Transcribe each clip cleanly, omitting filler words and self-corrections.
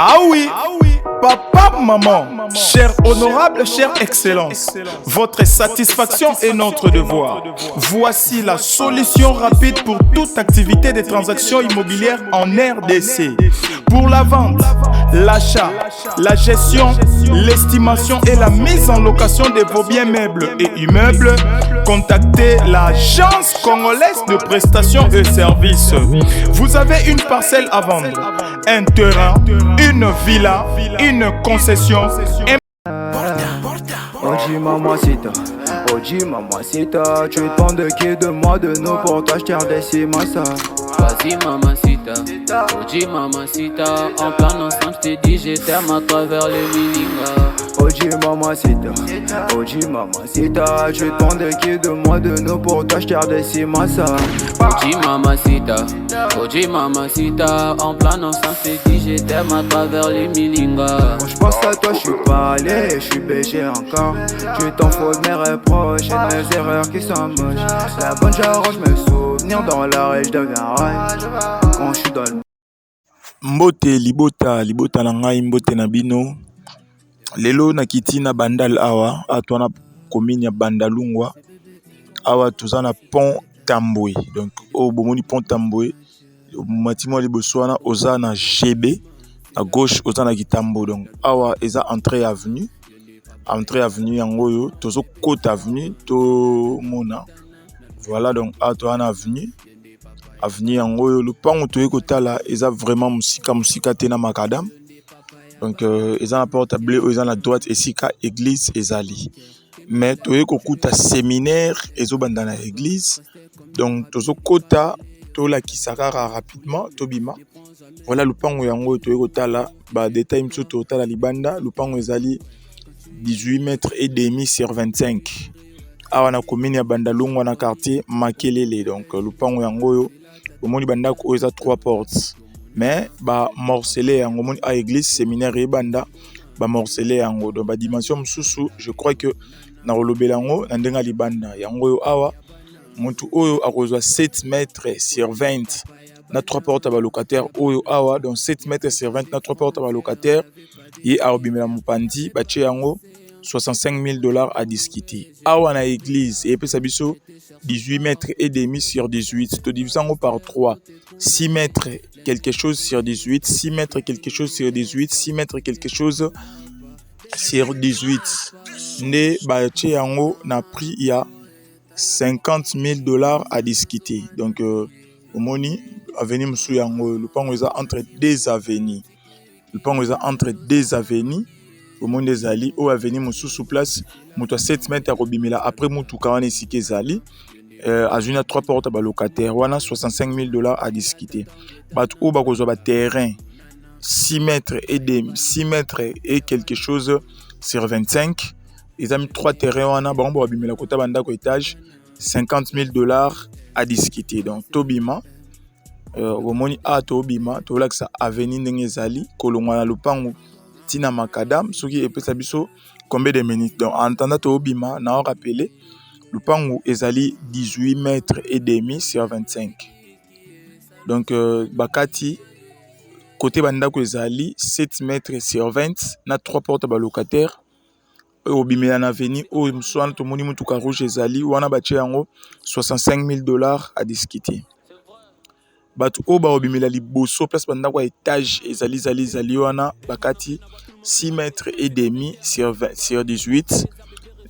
Ah oui, papa, maman, cher honorable, chère excellence, votre satisfaction est notre devoir. Voici la solution rapide pour toute activité de transactions immobilières en RDC. Pour la vente, l'achat, la gestion, l'estimation et la mise en location de vos biens meubles et immeubles, contactez l'Agence congolaise de prestations et services. Vous avez une parcelle à vendre, un terrain, une villa, une concession. Oji mamacita, Oji mamacita, tu demandes de qui, de moi, de nous, pour toi je t'ai massa. Vas-y mamacita, Oji mamacita, en plan ensemble je t'ai dit je t'aime à travers les miningas. Oji mamacita, Oji mamacita, tu demandes de qui, de moi, de nous, pour toi je t'ai massa. Oji mamacita, en plan ensemble je t'ai dit je t'aime à travers les miningas. Quand je pense à toi je suis pas allé, je suis BG encore. Tu t'en fous de mes reproches et de mes erreurs qui sont moches. La bonne j'arrange mes souvenirs dans la je deviens rage. Quand je suis dans le Mbote libota na ngai mbote na bino. Lelo na kiti na bandal awa atwana commune ya Bandalungwa. Awa toza na pont Tambwe. Donc au bomoni pont Tambwe, matimo liboso wana oza na GB, à gauche oza na Kitambo. Donc awa eza entrée avenue. Entrée avenue yango yo tozo côte avenue to mona. Voilà, donc atoana avenue yango yo lupango toye kotala eza vraiment musika tena makadam. Donc eza na porte à bleu, eza na droite esika église ezali. Mais toye kokuta séminaire ezobanda na église. Donc tozo kota to la kisakara rapidement tobima. Voilà lupango yango toye kotala ba détail mso to tala libanda lupango ezali 18 mètres et demi sur 25. Awa na commune ya Bandalungwa na quartier Makelele. Donc lupango yango yo omoni bandako oyo eza 3 portes. Mais ba morcelé yango omoni a église séminaire et banda ba morcelé yango. Donc ba dimension msusu je crois que na olobela yango na ndenga libanda yango yo awa mutu oyo akozwa 7 mètres sur 20 na 3 portes à ba locataire oyo awa. Donc 7 mètres sur 20 na 3 portes à ba locataire et a obimela mupandi ba che yango $65,000 à discuter. Awa na église et puis sabiso 18 mètres et demi sur 18. To divisant par 3. 6 mètres quelque chose sur 18. 6 mètres quelque chose sur 18. 6 mètres quelque chose sur 18. Ne ba che yango na prix il y a $50,000 à discuter. Donc au moni avenue musu yango le pango eza entre deux avenues. Le pango eza entre deux avenues. Au monde des ali au avenue musu sous place mutu 7 mètres à robimela après mutu kawana esike zali à une 3 portes à locataire wana $65,000 à discuter. Bat ou ba kozwa ba terrain 6 mètres et demi 6 mètres et quelque chose sur 25. Ils ont mis 3 terrains wana ba on robimela kota banda ko étage $50,000 à discuter. Donc tobima au moni a tobima to laksa avenue ndenge zali kolongwa na lupango tina makadam soki epesa biso combien de minutes. Donc en attendant to obima na rappeler lupango ezali 18 mètres et demi sur 25. Donc bakati côté bandako ezali 7 mètres sur 20 na 3 portes ba locataire obimela na avenue o mswana to moni mutuka rouge ezali wana bache yango $65,000 à discuter. Batu oba obimela liboso place bandako étage ezali wana bakati 6 mètres et demi sur 18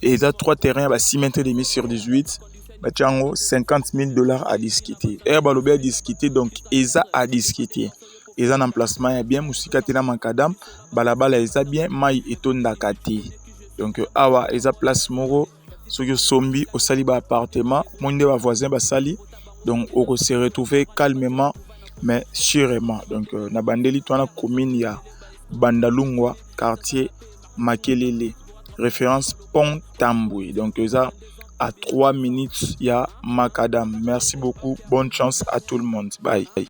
et il y a 3 terrains à 6 mètres et demi sur 18 bachango $50,000 à discuter. Et balobe à discuter donc eza à discuter. Eza un emplacement ya bien musika tena makadam balabala eza bien mai etonda kati. Donc awa eza place moko soki sombi osali ba appartement monde ba voisin ba sali. Donc on se retrouver calmement mais sûrement. Donc na bandeli toana commune ya Bandalungwa quartier Makelele référence pont Tambwe. Donc ça à 3 minutes il y a Macadam. Merci beaucoup, bonne chance à tout le monde, bye.